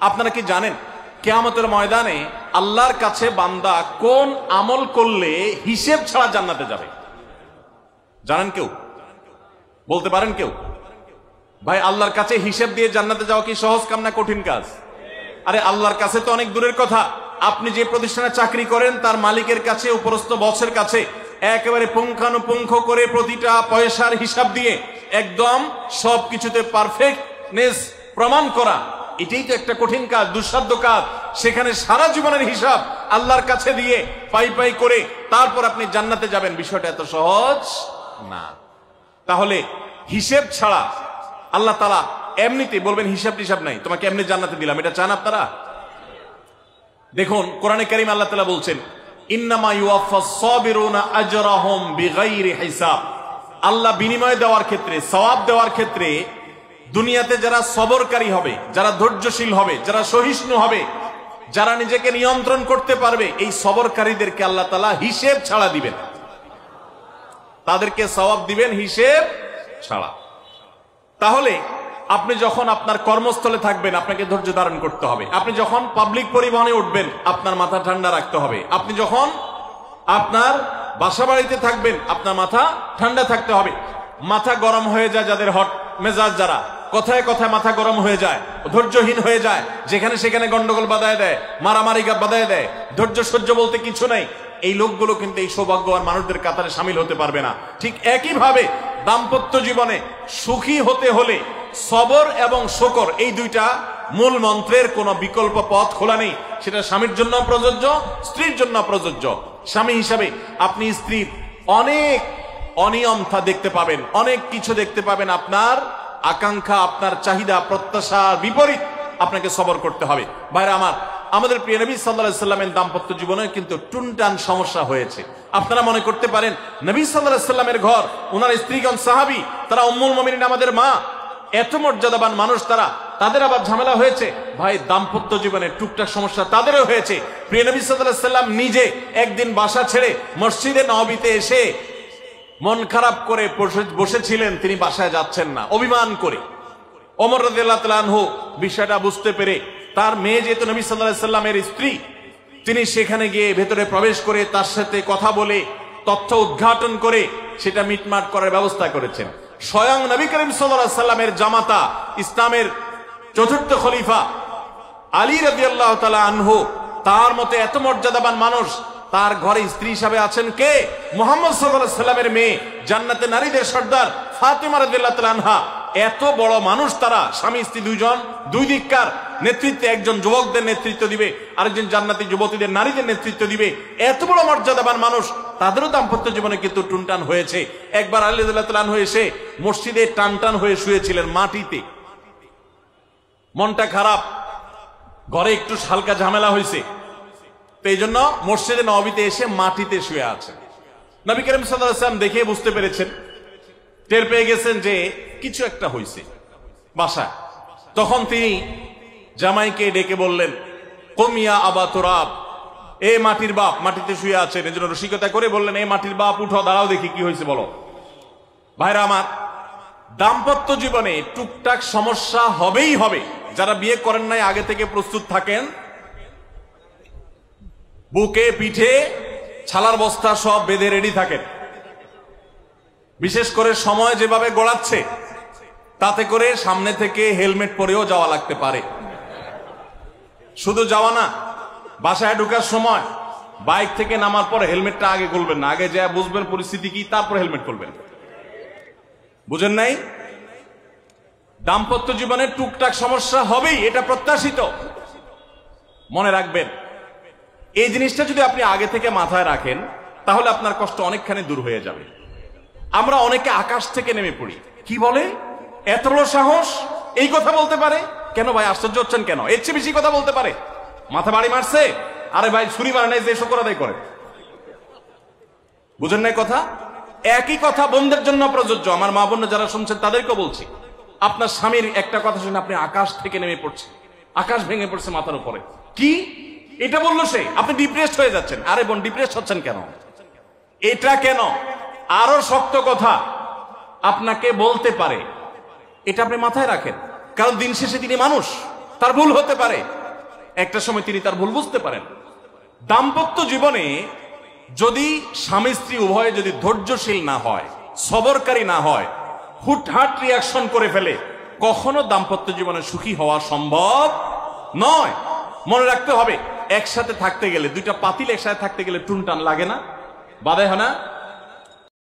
আপনারা কি জানেন কিয়ামতের ময়দানে আল্লাহর কাছে বান্দা কোন আমল করলে হিসেব ছাড়া জান্নাতে যাবে? জানেন কেউ? বলতে পারেন কেউ? ভাই, আল্লাহর কাছে হিসেব দিয়ে জান্নাতে যাওয়া কি সহজ কাম না কঠিন কাজ? আরে আল্লাহর কাছে তো অনেক দূরের কথা। আপনি যে প্রতিষ্ঠানে চাকরি করেন তার মালিকের কাছে, উপরস্থ বসের কাছে একেবারে পুঙ্খানুপুঙ্খ করে প্রতিটা পয়সার হিসাব দিয়ে একদম সবকিছুতে পারফেক্টনেস প্রমাণ করা, এটাই তো একটা কঠিন কাজ, দুঃসাধ্য কাজ। সেখানে সারা জীবনের হিসাব আল্লাহর কাছে দিয়ে পাই পাই করে তারপর আপনি জান্নাতে যাবেন, বিষয়টা এত সহজ না। তাহলে হিসেব ছাড়া আল্লাহ তাআলা এমনিতে বলবেন হিসাব টিসাব নাই, তোমাকে এমনি জান্নাতে দিলাম, এটা চান আপনারা? দেখুন কোরআনে কারীম আল্লাহ তাআলা বলছেন ইন্নামা ইউওয়াফাস সাবিরুনা আজরাহুম বিগাইরি হিসাব। আল্লাহ বিনিময় দেওয়ার ক্ষেত্রে, সওয়াব দেওয়ার ক্ষেত্রে দুনিয়াতে যারা সবরকারী হবে, যারা ধৈর্যশীল হবে, যারা সহিষ্ণু হবে, যারা নিজেকে নিয়ন্ত্রণ করতে পারবে, এই সবরকারীদেরকে আল্লাহ তাআলা হিসেব ছাড়া দিবেন, তাদেরকে সওয়াব দিবেন হিসেব ছাড়া। তাহলে আপনি যখন আপনার কর্মস্থলে থাকবেন আপনাকে ধৈর্য ধারণ করতে হবে। আপনি যখন পাবলিক পরিবহনে উঠবেন আপনার মাথা ঠান্ডা রাখতে হবে। আপনি যখন আপনার বাসা বাড়িতে থাকবেন আপনার মাথা ঠান্ডা থাকতে হবে। মাথা গরম হয়ে যায় যাদের, হট মেজাজ যারা, কথায় কথায় মাথা গরম হয়ে যায়, ধৈর্যহীন হয়ে যায়, যেখানে সেখানে গন্ডগোল বাধায় দেয়, মারামারি বাধায় দেয়, ধৈর্য সহ্য বলতে কিছু নাই, এই লোকগুলো কিন্তু এই সৌভাগ্যবান মানুষদের কাতারে সামিল হতে পারবে না। ঠিক একইভাবে দাম্পত্য জীবনে সুখী হতে হলে সবর এবং শকর, এই দুইটা মূল মন্ত্রের কোনো বিকল্প পথ খোলা নেই। সেটা স্বামীর জন্য প্রযোজ্য, স্ত্রীর জন্য প্রযোজ্য। স্বামী হিসাবে আপনি স্ত্রীর অনেক অনিয়মতা দেখতে পাবেন, অনেক কিছু দেখতে পাবেন, আপনার আকাঙ্ক্ষা, আপনার চাহিদা, প্রত্যাশার বিপরীত, আপনাকে সবর করতে হবে। ভাইরা আমার, আমাদের প্রিয় নবী সাল্লাল্লাহু আলাইহি সাল্লামের দাম্পত্য জীবনে কিন্তু টুনটান সমস্যা হয়েছে। আপনারা মনে করতে পারেন নবী সাল্লাল্লাহু আলাইহি সাল্লামের ঘর, ওনার স্ত্রীগণ সাহাবী, তারা উম্মুল মুমিনিন আমাদের মা, এত মর্যাদাবান মানুষ তারা, তাদের আবার ঝামেলা হয়েছে। ভাই, দাম্পত্য জীবনে টুকটাক সমস্যা তাদেরও হয়েছে। প্রিয় নবী সাল্লাল্লাহু আলাইহি সাল্লাম নিজে একদিন বাসা ছেড়ে মসজিদে নববীতে এসে মন খারাপ করে বসেছিলেন, তিনি বাসায় যাচ্ছেন না, অভিমান করে। ওমর রাদিয়াল্লাহু তাআলা আনহু বিষয়টা বুঝতে পেরে, তার মেয়ে যেহেতু নবী সাল্লাল্লাহু আলাইহি সাল্লামের স্ত্রী, তিনি সেখানে গিয়ে ভেতরে প্রবেশ করে তার সাথে কথা বলে তথ্য উদ্ঘাটন করে সেটা মিটমাট করার ব্যবস্থা করেছেন। স্বয়ং নবী করিম সাল্লাল্লাহু আলাইহি সাল্লামের জামাতা, ইসলামের চতুর্থ খলিফা আলী রাদিয়াল্লাহু তাআলা আনহু, তার মতে এত মর্যাদাবান মানুষ, তার ঘরে স্ত্রী হিসাবে আছেন কে? মুহাম্মদ সাল্লাল্লাহু আলাইহি সাল্লামের মেয়ে, জান্নাতে নারীদের সর্দার ফাতেমা রাদিয়াল্লাহু তাআলা আনহা। এত বড় মানুষ তারা, স্বামী স্ত্রী দুইজন, দুই দিককার নেতৃত্বে, একজন যুবকদের নেতৃত্ব দিবে, আরেকজন জান্নাতি যুবতীদের, নারীদের নেতৃত্ব দিবে। এত বড় মর্যাদাবান মানুষ, তাদেরও দাম্পত্য জীবনে কিন্তু টুনটান হয়েছে। একবার আলী রাদিয়াল্লাহু তাআলা আনহু এসে মসজিদে টানটান হয়ে শুয়েছিলেন মাটিতে, মনটা খারাপ, ঘরে একটু হালকা ঝামেলা হয়েছে, তো এই জন্য মসজিদে নববীতে এসে মাটিতে শুয়ে আছেন। নবী করিম সাল্লাল্লাহু আলাইহি ওয়াসাল্লাম দেখে বুঝতে পেরেছেন, টের পেয়ে গেছেন যে কিছু একটা হয়েছে বাসায়। তখন তিনি জামাইকে ডেকে বললেন, কুমিয়া আবা তুরাব, এ মাটির বাপ, মাটিতে শুয়ে আছেন, এজন্য রসিকতা করে বললেন, এ মাটির বাপ উঠো, দাঁড়াও দেখি কি হয়েছে বলো। ভাইরা আমার, দাম্পত্য জীবনে টুকটাক সমস্যা হবেই হবে। যারা বিয়ে করেন নাই আগে থেকে প্রস্তুত থাকেন, বুকে পিঠে ছালার বস্তা সব বেঁধে রেডি থাকেন। বিশেষ করে সময় যেভাবে গড়াচ্ছে, তাতে করে সামনে থেকে হেলমেট পরেও যাওয়া লাগতে পারে। শুধু যাওয়া না, বাসায় ঢোকার সময় বাইক থেকে নামার পর হেলমেটটা আগে খুলবেন না, আগে যা বুঝবেন পরিস্থিতি কি, তারপর হেলমেট খুলবেন। বুঝেন নাই? দাম্পত্য জীবনে টুকটাক সমস্যা হবেই, এটা প্রত্যাশিত। মনে রাখবেন, এই জিনিসটা যদি আপনি আগে থেকে মাথায় রাখেন তাহলে আপনার কষ্ট অনেকখানি দূর হয়ে যাবে। আমরা অনেকে আকাশ থেকে নেমে পড়ি, কি বলে, এত বড় সাহস, এই কথা বলতে পারে কেন? ভাই আশ্চর্য হচ্ছেন কেন? এর চেয়ে বেশি কথা বলতে পারে, মাথা বাড়ি মারছে, আরে ভাই ছুরি মারে নাই যে শকর আদায় করে। বুঝেন নাই কথা? একই কথা বোনদের জন্য প্রযোজ্য। আমার মা বোন যারা শুনছেন তাদেরকে বলছি, আপনার স্বামীর একটা কথা শুনে আপনি আকাশ থেকে নেমে পড়ছেন, আকাশ ভেঙে পড়ছে মাথার উপরে, কি এটা বললো সে, আপনি ডিপ্রেসড হয়ে যাচ্ছেন। আরে বোন, ডিপ্রেসড হচ্ছেন কেন? এটা কেন? আরো শক্ত কথা আপনাকে বলতে পারে, এটা আপনি মাথায় রাখেন, কারণ দিন শেষে তিনি মানুষ, তার ভুল হতে পারে, একটা সময় তিনি তার ভুল বুঝতে পারেন। দাম্পত্য জীবনে যদি স্বামী স্ত্রী উভয়ে যদি ধৈর্যশীল না হয়, সবরকারী না হয়, হুটহাট রিয়াকশন করে ফেলে, কখনো দাম্পত্য জীবনে সুখী হওয়া সম্ভব নয়। মনে রাখতে হবে, একসাথে থাকতে গেলে, দুইটা পাতিল একসাথে থাকতে গেলে টুনটান লাগে না, বাধে হয় না?